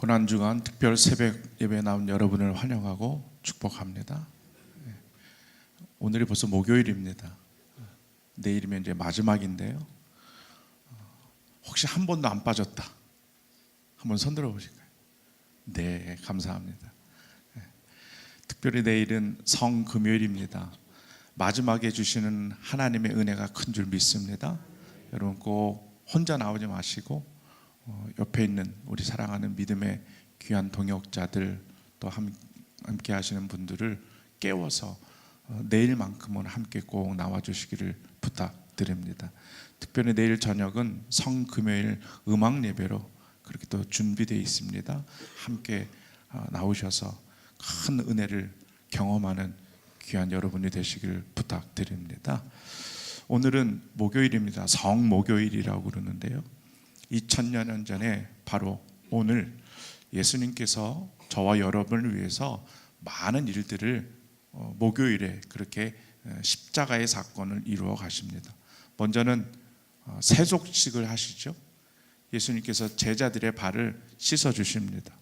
고난주간 특별 새벽 예배에 나온 여러분을 환영하고 축복합니다. 오늘이 벌써 목요일입니다. 내일이면 이제 마지막인데요. 혹시 한 번도 안 빠졌다, 한번 손 들어 보실까요? 네, 감사합니다. 특별히 내일은 성금요일입니다. 마지막에 주시는 하나님의 은혜가 큰 줄 믿습니다. 여러분 꼭 혼자 나오지 마시고 옆에 있는 우리 사랑하는 믿음의 귀한 동역자들, 또 함께 하시는 분들을 깨워서 내일만큼은 함께 꼭 나와주시기를 부탁드립니다. 특별히 내일 저녁은 성금요일 음악 예배로 그렇게 또 준비되어 있습니다. 함께 나오셔서 큰 은혜를 경험하는 귀한 여러분이 되시기를 부탁드립니다. 오늘은 목요일입니다. 성목요일이라고 그러는데요, 2000여 년 전에 바로 오늘 예수님께서 저와 여러분을 위해서 많은 일들을 목요일에 그렇게 십자가의 사건을 이루어 가십니다. 먼저는 세속식을 하시죠. 예수님께서 제자들의 발을 씻어 주십니다.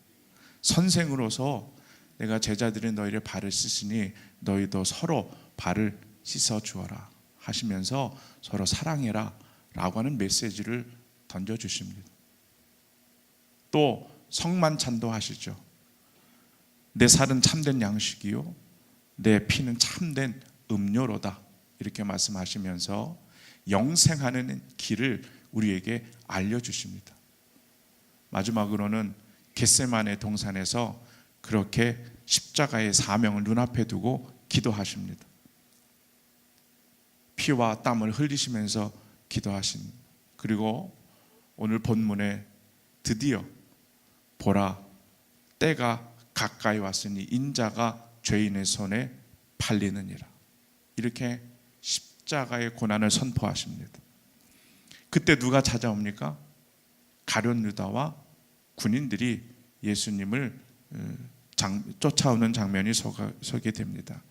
선생으로서 내가 제자들이 너희의 발을 씻으니 너희도 서로 발을 씻어 주어라 하시면서 서로 사랑해라 라고 하는 메시지를 던져주십니다. 또 성만찬도 하시죠. 내 살은 참된 양식이요 내 피는 참된 음료로다, 이렇게 말씀하시면서 영생하는 길을 우리에게 알려주십니다. 마지막으로는 겟세마네 동산에서 그렇게 십자가의 사명을 눈앞에 두고 기도하십니다. 피와 땀을 흘리시면서 기도하신, 그리고 오늘 본문에 드디어 보라 때가 가까이 왔으니 인자가 죄인의 손에 팔리느니라, 이렇게 십자가의 고난을 선포하십니다. 그때 누가 찾아옵니까? 가룟 유다와 군인들이 예수님을 쫓아오는 장면이 서게 됩니다.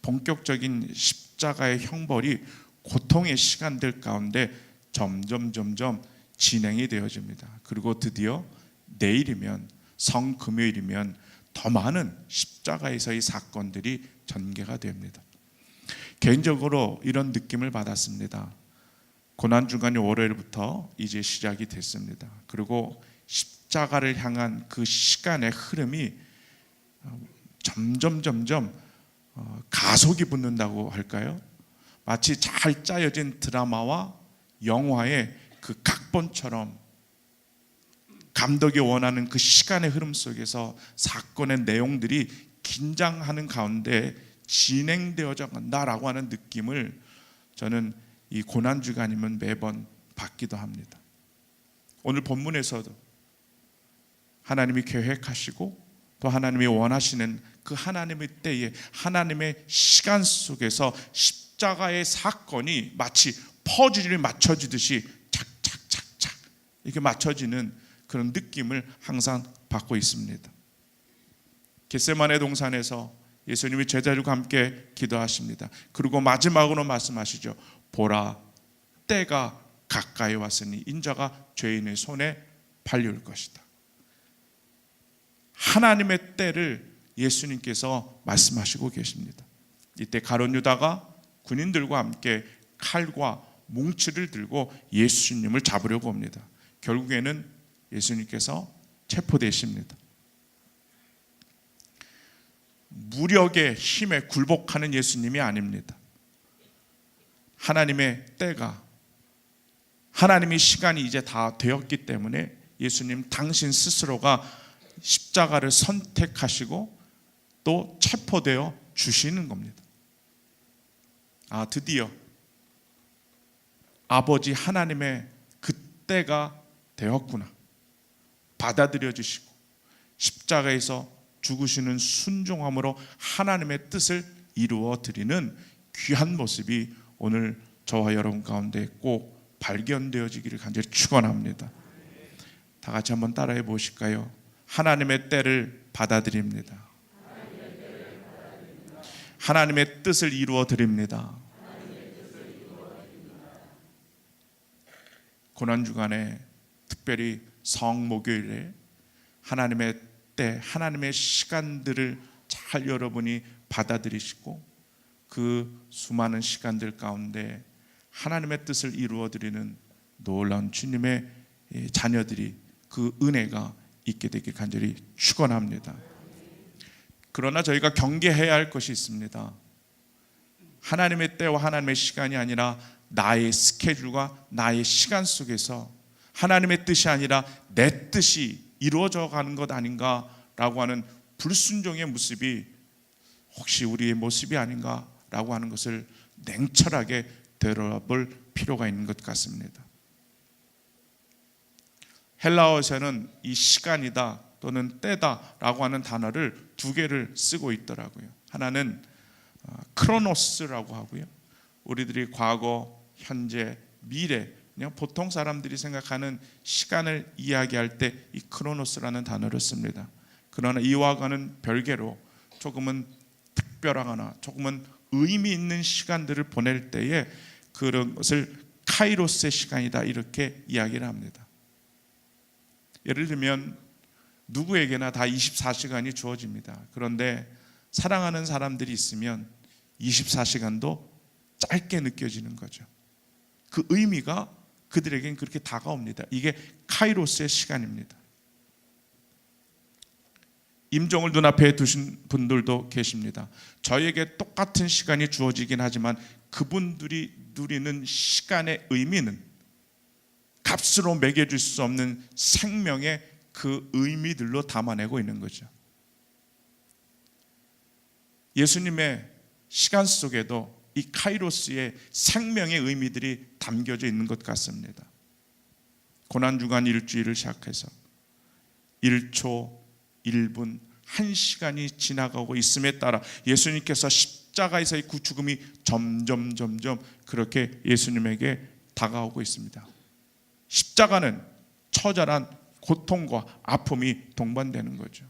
본격적인 십자가의 형벌이 고통의 시간들 가운데 점점 진행이 되어집니다. 그리고 드디어 내일이면 성금요일이면 더 많은 십자가에서의 사건들이 전개가 됩니다. 개인적으로 이런 느낌을 받았습니다. 고난주간이 월요일부터 이제 시작이 됐습니다. 그리고 십자가를 향한 그 시간의 흐름이 점점 가속이 붙는다고 할까요? 마치 잘 짜여진 드라마와 영화의 그 각본처럼 감독이 원하는 그 시간의 흐름 속에서 사건의 내용들이 긴장하는 가운데 진행되어져 간다라고 하는 느낌을 저는 이 고난주간이면 매번 받기도 합니다. 오늘 본문에서도 하나님이 계획하시고 또 하나님이 원하시는 그 하나님의 때에 하나님의 시간 속에서 십자가의 사건이 마치 퍼즐이 맞춰지듯이 착착착착 이렇게 맞춰지는 그런 느낌을 항상 받고 있습니다. 겟세마네 동산에서 예수님이 제자들과 함께 기도하십니다. 그리고 마지막으로 말씀하시죠. 보라 때가 가까이 왔으니 인자가 죄인의 손에 팔릴 것이다. 하나님의 때를 예수님께서 말씀하시고 계십니다. 이때 가룟 유다가 군인들과 함께 칼과 뭉치를 들고 예수님을 잡으려고 옵니다. 결국에는 예수님께서 체포되십니다. 무력의 힘에 굴복하는 예수님이 아닙니다. 하나님의 때가, 하나님의 시간이 이제 다 되었기 때문에 예수님 당신 스스로가 십자가를 선택하시고 또 체포되어 주시는 겁니다. 드디어 아버지 하나님의 그 때가 되었구나, 받아들여 주시고 십자가에서 죽으시는 순종함으로 하나님의 뜻을 이루어 드리는 귀한 모습이 오늘 저와 여러분 가운데 꼭 발견되어지기를 간절히 축원합니다. 다 같이 한번 따라해 보실까요? 하나님의 때를 받아들입니다. 하나님의 뜻을 이루어 드립니다. 고난주간에 특별히 성목요일에 하나님의 때, 하나님의 시간들을 잘 여러분이 받아들이시고 그 수많은 시간들 가운데 하나님의 뜻을 이루어드리는 놀라운 주님의 자녀들이 그 은혜가 있게 되길 간절히 축원합니다. 그러나 저희가 경계해야 할 것이 있습니다. 하나님의 때와 하나님의 시간이 아니라 나의 스케줄과 나의 시간 속에서 하나님의 뜻이 아니라 내 뜻이 이루어져 가는 것 아닌가라고 하는 불순종의 모습이 혹시 우리의 모습이 아닌가라고 하는 것을 냉철하게 되돌아볼 필요가 있는 것 같습니다. 헬라어에서는 이 시간이다 또는 때다라고 하는 단어를 두 개를 쓰고 있더라고요. 하나는 크로노스라고 하고요. 우리들이 과거, 현재, 미래, 그냥 보통 사람들이 생각하는 시간을 이야기할 때 이 크로노스라는 단어를 씁니다. 그러나 이와는 별개로 조금은 특별하거나 조금은 의미 있는 시간들을 보낼 때에 그런 것을 카이로스의 시간이다 이렇게 이야기를 합니다. 예를 들면 누구에게나 다 24시간이 주어집니다. 그런데 사랑하는 사람들이 있으면 24시간도 짧게 느껴지는 거죠. 그 의미가 그들에겐 그렇게 다가옵니다. 이게 카이로스의 시간입니다. 임종을 눈앞에 두신 분들도 계십니다. 저에게 똑같은 시간이 주어지긴 하지만 그분들이 누리는 시간의 의미는 값으로 매겨줄 수 없는 생명의 그 의미들로 담아내고 있는 거죠. 예수님의 시간 속에도 이 카이로스의 생명의 의미들이 담겨져 있는 것 같습니다. 고난주간 일주일을 시작해서 1초, 1분, 1시간이 지나가고 있음에 따라 예수님께서 십자가에서의 그 죽음이 점점 그렇게 예수님에게 다가오고 있습니다. 십자가는 처절한 고통과 아픔이 동반되는 거죠.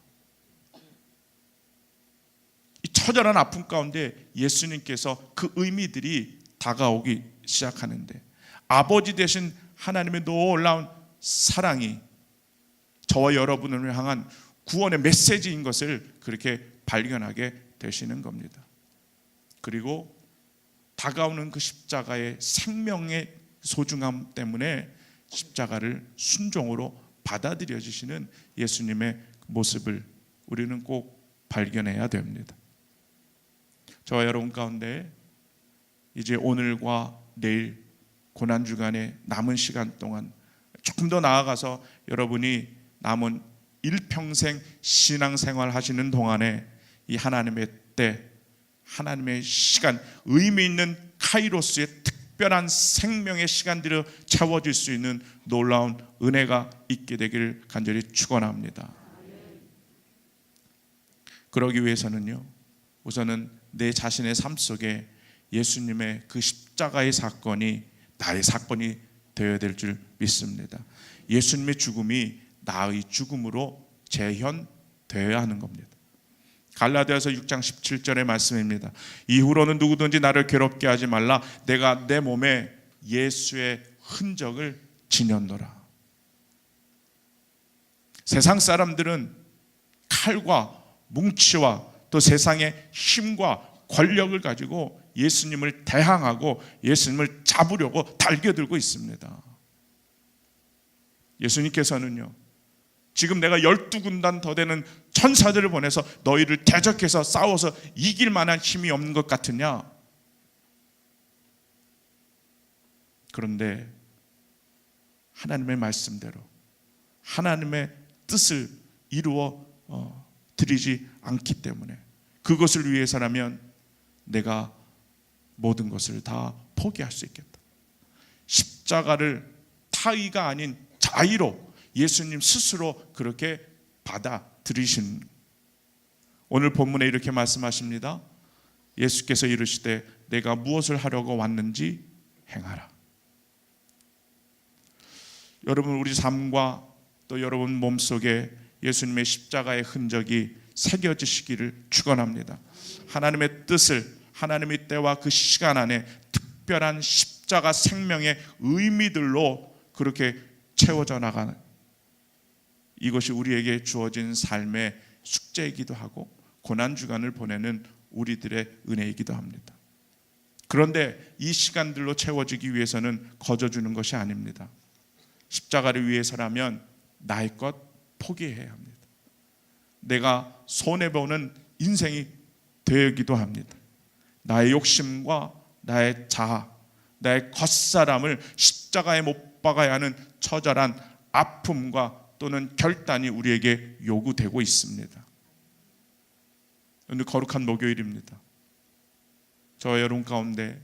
이 처절한 아픔 가운데 예수님께서 그 의미들이 다가오기 시작하는데 아버지 되신 하나님의 놀라운 사랑이 저와 여러분을 향한 구원의 메시지인 것을 그렇게 발견하게 되시는 겁니다. 그리고 다가오는 그 십자가의 생명의 소중함 때문에 십자가를 순종으로 받아들여 주시는 예수님의 모습을 우리는 꼭 발견해야 됩니다. 저와 여러분 가운데 이제 오늘과 내일 고난주간의 남은 시간 동안 조금 더 나아가서 여러분이 남은 일평생 신앙생활 하시는 동안에 이 하나님의 때, 하나님의 시간, 의미 있는 카이로스의 특별한 생명의 시간들을 채워줄 수 있는 놀라운 은혜가 있게 되기를 간절히 축원합니다. 그러기 위해서는요, 우선은 내 자신의 삶 속에 예수님의 그 십자가의 사건이 나의 사건이 되어야 될 줄 믿습니다. 예수님의 죽음이 나의 죽음으로 재현되어야 하는 겁니다. 갈라디아서 6장 17절의 말씀입니다. 이후로는 누구든지 나를 괴롭게 하지 말라. 내가 내 몸에 예수의 흔적을 지녔노라. 세상 사람들은 칼과 뭉치와 또 세상의 힘과 권력을 가지고 예수님을 대항하고 예수님을 잡으려고 달겨들고 있습니다. 예수님께서는요, 지금 내가 12군단 더 되는 천사들을 보내서 너희를 대적해서 싸워서 이길 만한 힘이 없는 것 같으냐? 그런데 하나님의 말씀대로 하나님의 뜻을 이루어 드리지 않기 때문에 그것을 위해서라면 내가 모든 것을 다 포기할 수 있겠다. 십자가를 타의가 아닌 자의로 예수님 스스로 그렇게 받아들이신. 오늘 본문에 이렇게 말씀하십니다. 예수께서 이르시되 내가 무엇을 하려고 왔는지 행하라. 여러분, 우리 삶과 또 여러분 몸속에 예수님의 십자가의 흔적이 새겨지시기를 축원합니다. 하나님의 뜻을, 하나님의 때와 그 시간 안에 특별한 십자가 생명의 의미들로 그렇게 채워져 나가는 이것이 우리에게 주어진 삶의 숙제이기도 하고 고난주간을 보내는 우리들의 은혜이기도 합니다. 그런데 이 시간들로 채워지기 위해서는 거저주는 것이 아닙니다. 십자가를 위해서라면 나의 것 포기해야 합니다. 내가 손해보는 인생이 되기도 합니다. 나의 욕심과 나의 자아, 나의 겉사람을 십자가에 못 박아야 하는 처절한 아픔과 또는 결단이 우리에게 요구되고 있습니다. 오늘 거룩한 목요일입니다. 저와 여러분 가운데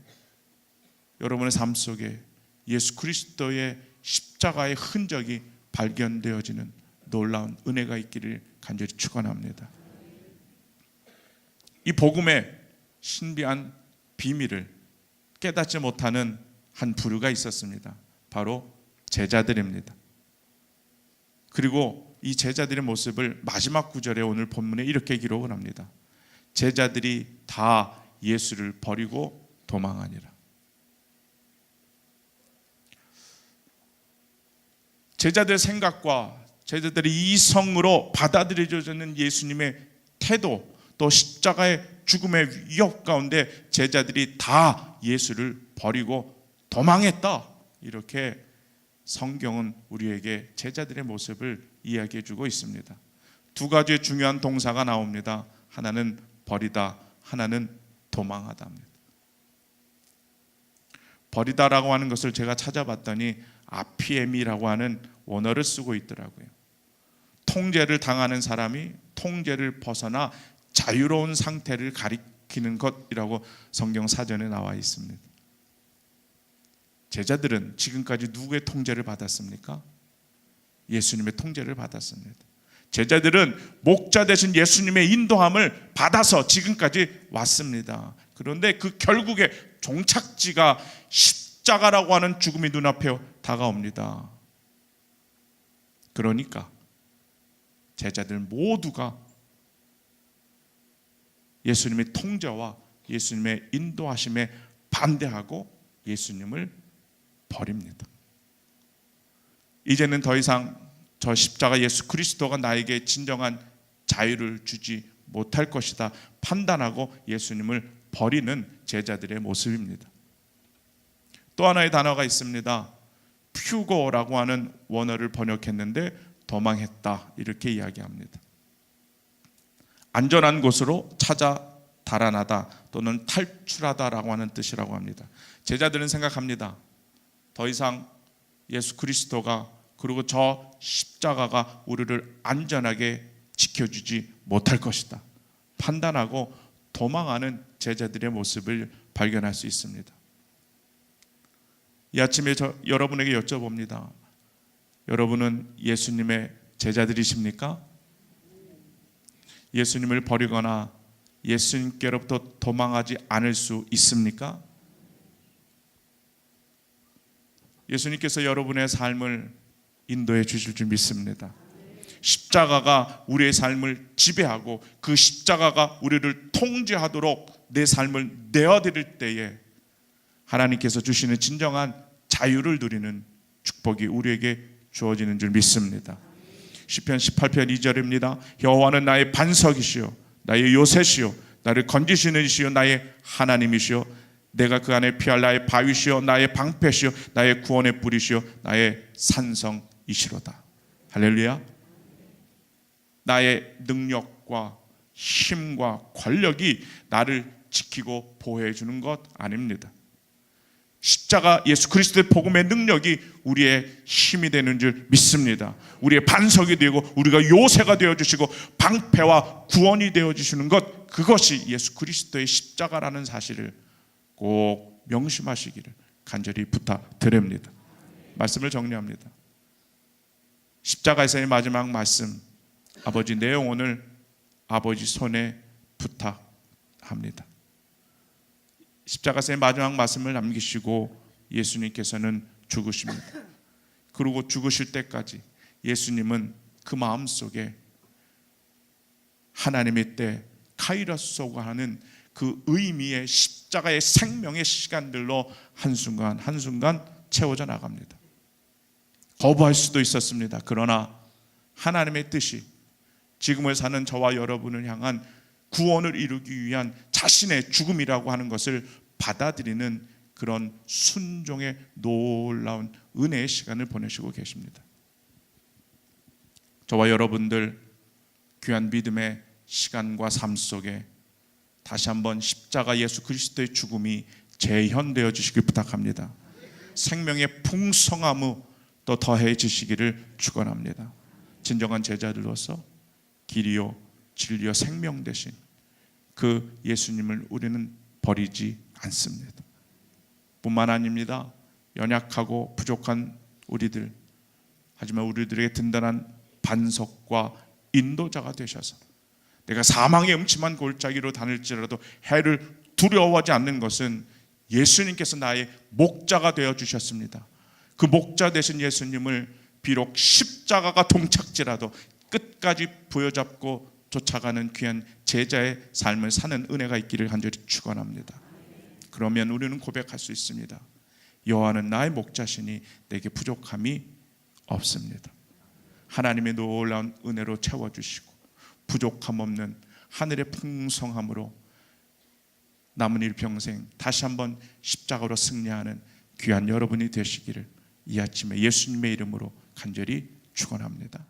여러분의 삶 속에 예수 그리스도의 십자가의 흔적이 발견되어지는 놀라운 은혜가 있기를 간절히 축원합니다. 이 복음의 신비한 비밀을 깨닫지 못하는 한 부류가 있었습니다. 바로 제자들입니다. 그리고 이 제자들의 모습을 마지막 구절에 오늘 본문에 이렇게 기록을 합니다. 제자들이 다 예수를 버리고 도망하니라. 제자들의 생각과 제자들의 이성으로 받아들여지는 예수님의 태도, 또 십자가의 죽음의 위협 가운데 제자들이 다 예수를 버리고 도망했다. 이렇게 성경은 우리에게 제자들의 모습을 이야기해 주고 있습니다. 두 가지의 중요한 동사가 나옵니다. 하나는 버리다, 하나는 도망하다 합니다. 버리다라고 하는 것을 제가 찾아봤더니 아피에미라고 하는 원어를 쓰고 있더라고요. 통제를 당하는 사람이 통제를 벗어나 자유로운 상태를 가리키는 것이라고 성경 사전에 나와 있습니다. 제자들은 지금까지 누구의 통제를 받았습니까? 예수님의 통제를 받았습니다. 제자들은 목자 되신 예수님의 인도함을 받아서 지금까지 왔습니다. 그런데 그 결국의 종착지가 십자가라고 하는 죽음이 눈앞에 다가옵니다. 그러니까 제자들 모두가 예수님의 통제와 예수님의 인도하심에 반대하고 예수님을 버립니다. 이제는 더 이상 저 십자가 예수 그리스도가 나에게 진정한 자유를 주지 못할 것이다 판단하고 예수님을 버리는 제자들의 모습입니다. 또 하나의 단어가 있습니다. 퓨고라고 하는 원어를 번역했는데 도망했다 이렇게 이야기합니다. 안전한 곳으로 찾아 달아나다 또는 탈출하다라고 하는 뜻이라고 합니다. 제자들은 생각합니다. 더 이상 예수 그리스도가 그리고 저 십자가가 우리를 안전하게 지켜주지 못할 것이다 판단하고 도망하는 제자들의 모습을 발견할 수 있습니다. 이 아침에 여러분에게 여쭤봅니다. 여러분은 예수님의 제자들이십니까? 예수님을 버리거나 예수님께로부터 도망하지 않을 수 있습니까? 예수님께서 여러분의 삶을 인도해 주실 줄 믿습니다. 십자가가 우리의 삶을 지배하고 그 십자가가 우리를 통제하도록 내 삶을 내어드릴 때에 하나님께서 주시는 진정한 자유를 누리는 축복이 우리에게 주어지는 줄 믿습니다. 시편 18편 2절입니다. 여호와는 나의 반석이시요 나의 요새시요 나를 건지시는 이시요 나의 하나님이시요 내가 그 안에 피할 나의 바위시요 나의 방패시요 나의 구원의 뿌리시요 나의 산성이시로다. 할렐루야. 나의 능력과 힘과 권력이 나를 지키고 보호해 주는 것 아닙니다. 십자가 예수 그리스도의 복음의 능력이 우리의 힘이 되는 줄 믿습니다. 우리의 반석이 되고 우리가 요새가 되어주시고 방패와 구원이 되어주시는 것, 그것이 예수 그리스도의 십자가라는 사실을 꼭 명심하시기를 간절히 부탁드립니다. 말씀을 정리합니다. 십자가에서의 마지막 말씀, 아버지 내 영혼을 아버지 손에 부탁합니다. 십자가에서의 마지막 말씀을 남기시고 예수님께서는 죽으십니다. 그리고 죽으실 때까지 예수님은 그 마음속에 하나님의 때 카이로스라고 하는 그 의미의 십자가의 생명의 시간들로 한순간 한순간 채워져 나갑니다. 거부할 수도 있었습니다. 그러나 하나님의 뜻이 지금을 사는 저와 여러분을 향한 구원을 이루기 위한 자신의 죽음이라고 하는 것을 받아들이는 그런 순종의 놀라운 은혜의 시간을 보내시고 계십니다. 저와 여러분들 귀한 믿음의 시간과 삶 속에 다시 한번 십자가 예수 그리스도의 죽음이 재현되어 주시길 부탁합니다. 생명의 풍성함이 더 더해지시기를 축원합니다. 진정한 제자들로서 길이요 진리요 생명 되신 그 예수님을 우리는 버리지 않습니다. 뿐만 아닙니다. 연약하고 부족한 우리들, 하지만 우리들에게 든든한 반석과 인도자가 되셔서 내가 사망의 음침한 골짜기로 다닐지라도 해를 두려워하지 않는 것은 예수님께서 나의 목자가 되어 주셨습니다. 그 목자 되신 예수님을 비록 십자가가 동착지라도 끝까지 부여잡고 쫓아가는 귀한 제자의 삶을 사는 은혜가 있기를 간절히 축원합니다. 그러면 우리는 고백할 수 있습니다. 여호와는 나의 목자시니 내게 부족함이 없습니다. 하나님의 놀라운 은혜로 채워주시고 부족함 없는 하늘의 풍성함으로 남은 일평생 다시 한번 십자가로 승리하는 귀한 여러분이 되시기를 이 아침에 예수님의 이름으로 간절히 축원합니다.